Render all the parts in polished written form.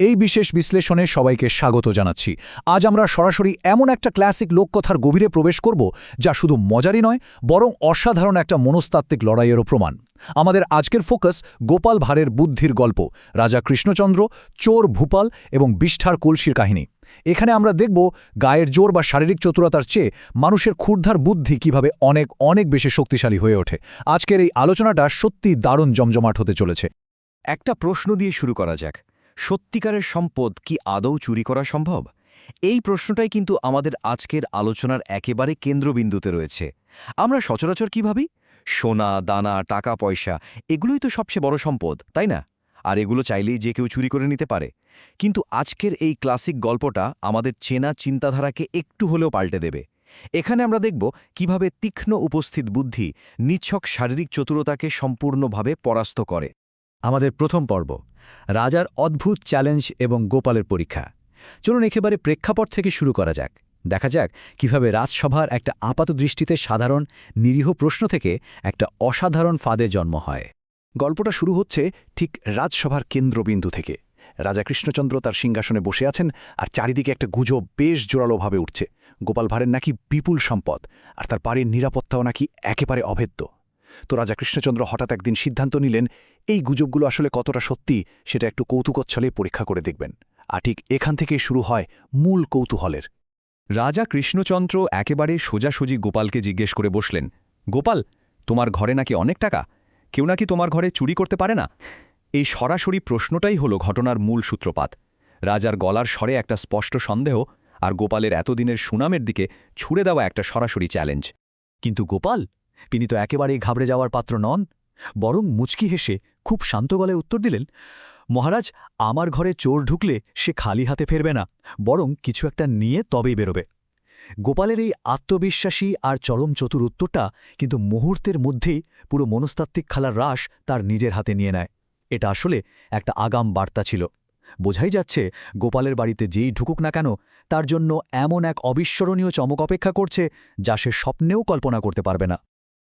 এই বিশেষ বিশ্লেষণে সবাইকে স্বাগত জানাচ্ছি। আজ আমরা সরাসরি এমন একটা ক্লাসিক লোককথার গভীরে প্রবেশ করব যা শুধু মজারই নয়, বরং অসাধারণ একটা মনস্তাত্ত্বিক লড়াইয়েরও প্রমাণ। আমাদের আজকের ফোকাস গোপাল ভাঁড়ের বুদ্ধির গল্প, রাজা কৃষ্ণচন্দ্র, চোর ভূপাল এবং বিষ্ঠার কলসির কাহিনী। এখানে আমরা দেখব গায়ের জোর বা শারীরিক চতুরতার চেয়ে মানুষের ক্ষুরধার বুদ্ধি কিভাবে অনেক অনেক বেশি শক্তিশালী হয়ে ওঠে। আজকের এই আলোচনাটা সত্যি দারুণ জমজমাট হতে চলেছে। একটা প্রশ্ন দিয়ে শুরু করা যাক। সত্যিকারের সম্পদ কি আদৌ চুরি করা সম্ভব? এই প্রশ্নটাই কিন্তু আমাদের আজকের আলোচনার একেবারে কেন্দ্রবিন্দুতে রয়েছে। আমরা সচরাচর কি ভাবি? সোনা, দানা, টাকা পয়সা এগুলোই তো সবচেয়ে বড় সম্পদ, তাই না? আর এগুলো চাইলেই যে কেউ চুরি করে নিতে পারে। কিন্তু আজকের এই ক্লাসিক গল্পটা আমাদের চেনা চিন্তাধারাকে একটু হলেও পাল্টে দেবে। এখানে আমরা দেখব কিভাবে তীক্ষ্ণ উপস্থিত বুদ্ধি নিছক শারীরিক চতুরতাকে সম্পূর্ণভাবে পরাস্ত করে। আমাদের প্রথম পর্ব, রাজার অদ্ভুত চ্যালেঞ্জ এবং গোপালের পরীক্ষা। চলুন একেবারে প্রেক্ষাপট থেকে শুরু করা যাক। দেখা যাক কিভাবে রাজসভার একটা আপাতদৃষ্টিতে সাধারণ নিরীহ প্রশ্ন থেকে একটা অসাধারণ ফাঁদে জন্ম হয়। গল্পটা শুরু হচ্ছে ঠিক রাজসভার কেন্দ্রবিন্দু থেকে। রাজা কৃষ্ণচন্দ্র তার সিংহাসনে বসে আছেন, আর চারিদিকে একটা গুজব বেশ জোরালোভাবে উঠছে। গোপাল ভাঁড়ের নাকি বিপুল সম্পদ, আর তার বাড়ির নিরাপত্তাও নাকি একেবারে অভেদ্য। তো রাজা কৃষ্ণচন্দ্র হঠাৎ একদিন সিদ্ধান্ত নিলেন, এই গুজবগুলো আসলে কতটা সত্যি সেটা একটু কৌতুকচ্ছলে পরীক্ষা করে দেখবেন। আর ঠিক এখান থেকেই শুরু হয় মূল কৌতূহলের। রাজা কৃষ্ণচন্দ্র একেবারে সোজাসুজি গোপালকে জিজ্ঞেস করে বসলেন, গোপাল, তোমার ঘরে নাকি অনেক টাকা? কেউ নাকি তোমার ঘরে চুরি করতে পারে না? এই সরাসরি প্রশ্নটাই হলো ঘটনার মূল সূত্রপাত। রাজার গলার স্বরে একটা স্পষ্ট সন্দেহ, আর গোপালের এতদিনের সুনামের দিকে ছুড়ে দেওয়া একটা সরাসরি চ্যালেঞ্জ। কিন্তু গোপাল, তিনি তো একেবারেই ঘাবড়ে যাওয়ার পাত্র নন। বরং মুচকি হেসে খুব শান্ত গলায় উত্তর দিলেন, মহারাজ, আমার ঘরে চোর ঢুকলে সে খালি হাতে ফেরবে না, বরং কিছু একটা নিয়ে তবেই বেরোবে। গোপালের এই আত্মবিশ্বাসী আর চরম চতুর উত্তরটা কিন্তু মুহূর্তের মধ্যেই পুরো মনস্তাত্ত্বিক খেলার রাশ তার নিজের হাতে নিয়ে নেয়। এটা আসলে একটা আগাম বার্তা ছিল। বোঝাই যাচ্ছে গোপালের বাড়িতে যেই ঢুকুক না কেন, তার জন্য এমন এক অবিস্মরণীয় চমক অপেক্ষা করছে যা সে স্বপ্নেও কল্পনা করতে পারবে না।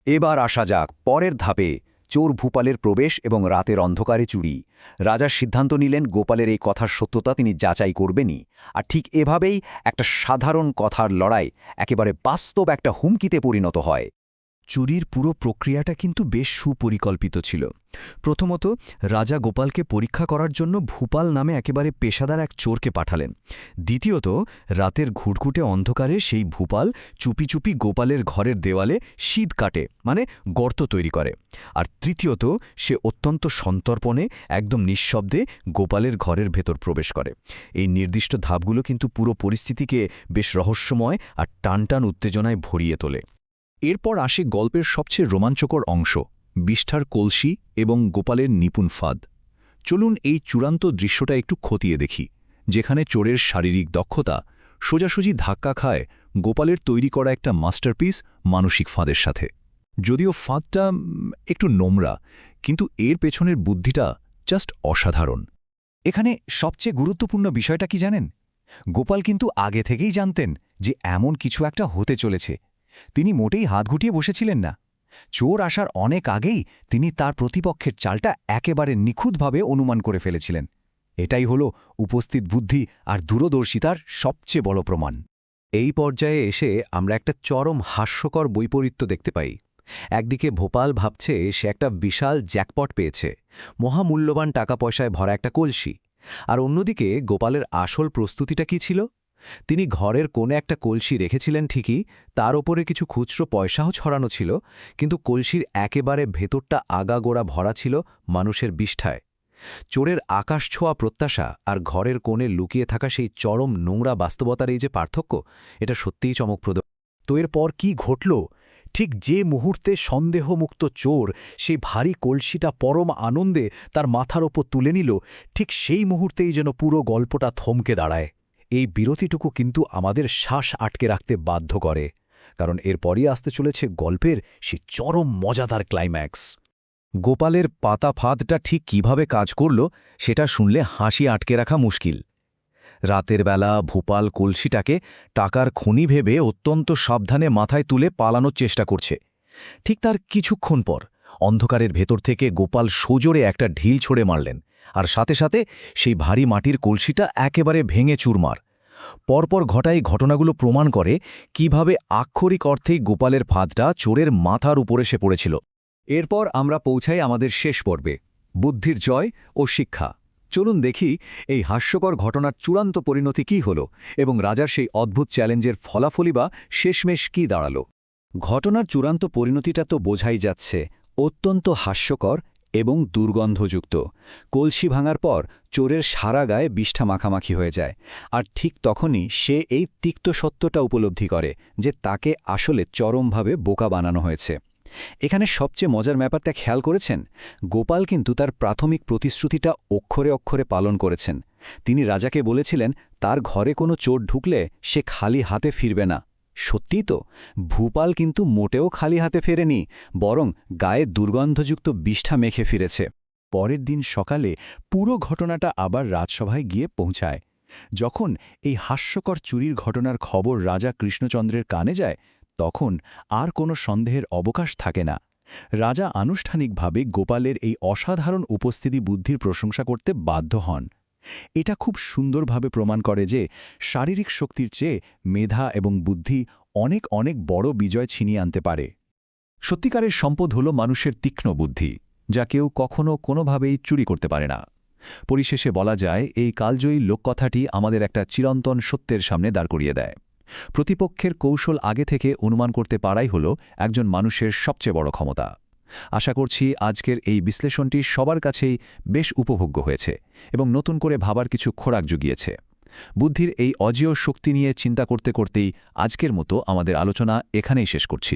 এবার আসা যাক পরের ধাপে, চোর ভূপালের প্রবেশ এবং রাতের অন্ধকারে চুরি। রাজার সিদ্ধান্ত নিলেন গোপালের এই কথার সত্যতা তিনি যাচাই করবেনই। আর ঠিক এভাবেই একটা সাধারণ কথার লড়াই একেবারে বাস্তব একটা হুমকিতে পরিণত হয়। চুরির পুরো প্রক্রিয়াটা কিন্তু বেশ সুপরিকল্পিত ছিল। প্রথমত, রাজা গোপালকে পরীক্ষা করার জন্য ভূপাল নামে একেবারে পেশাদার এক চোরকে পাঠালেন। দ্বিতীয়ত, রাতের ঘুটঘুটে অন্ধকারে সেই ভূপাল চুপি চুপি গোপালের ঘরের দেওয়ালে শীদ কাটে, মানে গর্ত তৈরি করে। আর তৃতীয়ত, সে অত্যন্ত সন্তর্পণে একদম নিঃশব্দে গোপালের ঘরের ভেতর প্রবেশ করে। এই নির্দিষ্ট ধাপগুলো কিন্তু পুরো পরিস্থিতিকে বেশ রহস্যময় আর টানটান উত্তেজনায় ভরিয়ে তোলে। এরপর আসে গল্পের সবচেয়ে রোমাঞ্চকর অংশ, বিষ্ঠার কলসি এবং গোপালের নিপুণ ফাঁদ। চলুন এই চূড়ান্ত দৃশ্যটা একটু খতিয়ে দেখি, যেখানে চোরের শারীরিক দক্ষতা সোজাসুজি ধাক্কা খায় গোপালের তৈরি করা একটা মাস্টারপিস মানসিক ফাঁদের সাথে। যদিও ফাঁদটা একটু নোংরা, কিন্তু এর পেছনের বুদ্ধিটা জাস্ট অসাধারণ। এখানে সবচেয়ে গুরুত্বপূর্ণ বিষয়টা কি জানেন? গোপাল কিন্তু আগে থেকেই জানতেন যে এমন কিছু একটা হতে চলেছে। তিনি মোটেই হাত গুটিয়ে বসেছিলেন না। চোর আসার অনেক আগেই তিনি তার প্রতিপক্ষের চালটা একেবারে নিখুঁতভাবে অনুমান করে ফেলেছিলেন। এটাই হলো উপস্থিত বুদ্ধি আর দূরদর্শিতার সবচেয়ে বড় প্রমাণ। এই পর্যায়ে এসে আমরা একটা চরম হাস্যকর বৈপরীত্য দেখতে পাই। একদিকে ভোপাল ভাবছে সে একটা বিশাল জ্যাকপট পেয়েছে, মহামূল্যবান টাকা পয়সায় ভরা একটা কলসি। আর অন্যদিকে গোপালের আসল প্রস্তুতিটা কি ছিল? তিনি ঘরের কোণে একটা কলসি রেখেছিলেন ঠিকই, তার ওপরে কিছু খুচরো পয়সাও ছড়ানো ছিল, কিন্তু কলসির একেবারে ভেতরটা আগাগোড়া ভরা ছিল মানুষের বিষ্ঠায়। চোরের আকাশ ছোঁয়া প্রত্যাশা আর ঘরের কোণে লুকিয়ে থাকা সেই চরম নোংরা বাস্তবতার এই যে পার্থক্য, এটা সত্যিই চমকপ্রদ। তো এরপর কি ঘটল? ঠিক যে মুহূর্তে সন্দেহমুক্ত চোর সেই ভারী কলসিটা পরম আনন্দে তার মাথার ওপর তুলে নিল, ঠিক সেই মুহূর্তেই যেন পুরো গল্পটা থমকে দাঁড়ায়। এই বিরতিটুকু কিন্তু আমাদের শ্বাস আটকে রাখতে বাধ্য করে, কারণ এরপরই আসতে চলেছে গল্পের সেই চরম মজাদার ক্লাইম্যাক্স। গোপালের পাতা ফাঁদটা ঠিক কিভাবে কাজ করল সেটা শুনলে হাসি আটকে রাখা মুশকিল। রাতের বেলা ভূপাল কলসিটাকে টাকার খনি ভেবে অত্যন্ত সাবধানে মাথায় তুলে পালানোর চেষ্টা করছে। ঠিক তার কিছুক্ষণ পর অন্ধকারের ভেতর থেকে গোপাল সজোরে একটা ঢিল ছড়ে মারলেন। আর সাথে সাথে সেই ভারী মাটির কলসিটা একেবারে ভেঙে চুরমার। পরপর ঘটা এই ঘটনাগুলো প্রমাণ করে কিভাবে আক্ষরিক অর্থেই গোপালের ফাঁদটা চোরের মাথার উপরে এসে পড়েছিল। এরপর আমরা পৌঁছাই আমাদের শেষ পর্বে, বুদ্ধির জয় ও শিক্ষা। চলুন দেখি এই হাস্যকর ঘটনার চূড়ান্ত পরিণতি কী হল এবং রাজার সেই অদ্ভুত চ্যালেঞ্জের ফলাফলই বা শেষমেশ কী দাঁড়াল। ঘটনার চূড়ান্ত পরিণতিটা তো বোঝাই যাচ্ছে, অত্যন্ত হাস্যকর এবং দুর্গন্ধযুক্ত। কলসি ভাঙার পর চোরের সারা গায়ে বিষ্ঠা মাখামাখি হয়ে যায়, আর ঠিক তখনই সে এই তিক্ত সত্যটা উপলব্ধি করে যে তাকে আসলে চরমভাবে বোকা বানানো হয়েছে। এখানে সবচেয়ে মজার ব্যাপারটা খেয়াল করেছেন, গোপাল কিন্তু তার প্রাথমিক প্রতিশ্রুতিটা অক্ষরে অক্ষরে পালন করেছেন। তিনি রাজাকে বলেছিলেন তার ঘরে কোনো চোর ঢুকলে সে খালি হাতে ফিরবে না। সত্যিই তো, ভূপাল কিন্তু মোটেও খালি হাতে ফেরেনি, বরং গায়ে দুর্গন্ধযুক্ত বিষ্ঠা মেখে ফিরেছে। পরের দিন সকালে পুরো ঘটনাটা আবার রাজসভায় গিয়ে পৌঁছায়। যখন এই হাস্যকর চুরির ঘটনার খবর রাজা কৃষ্ণচন্দ্রের কানে যায়, তখন আর কোনো সন্দেহের অবকাশ থাকে না। রাজা আনুষ্ঠানিকভাবে গোপালের এই অসাধারণ উপস্থিতি বুদ্ধির প্রশংসা করতে বাধ্য হন। এটা খুব সুন্দরভাবে প্রমাণ করে যে শারীরিক শক্তির চেয়ে মেধা এবং বুদ্ধি অনেক অনেক বড় বিজয় ছিনিয়ে আনতে পারে। সত্যিকারের সম্পদ হল মানুষের তীক্ষ্ণ বুদ্ধি, যা কেউ কখনো কোনোভাবেই চুরি করতে পারে না। পরিশেষে বলা যায়, এই কালজয়ী লোককথাটি আমাদের একটা চিরন্তন সত্যের সামনে দাঁড় করিয়ে দেয়। প্রতিপক্ষের কৌশল আগে থেকে অনুমান করতে পারাই হল একজন মানুষের সবচেয়ে বড় ক্ষমতা। আশা করছি আজকের এই বিশ্লেষণটি সবার কাছেই বেশ উপভোগ্য হয়েছে এবং নতুন করে ভাবার কিছু খোরাক জুগিয়েছে। বুদ্ধির এই অজেয় শক্তি নিয়ে চিন্তা করতে করতেই আজকের মতো আমাদের আলোচনা এখানেই শেষ করছি।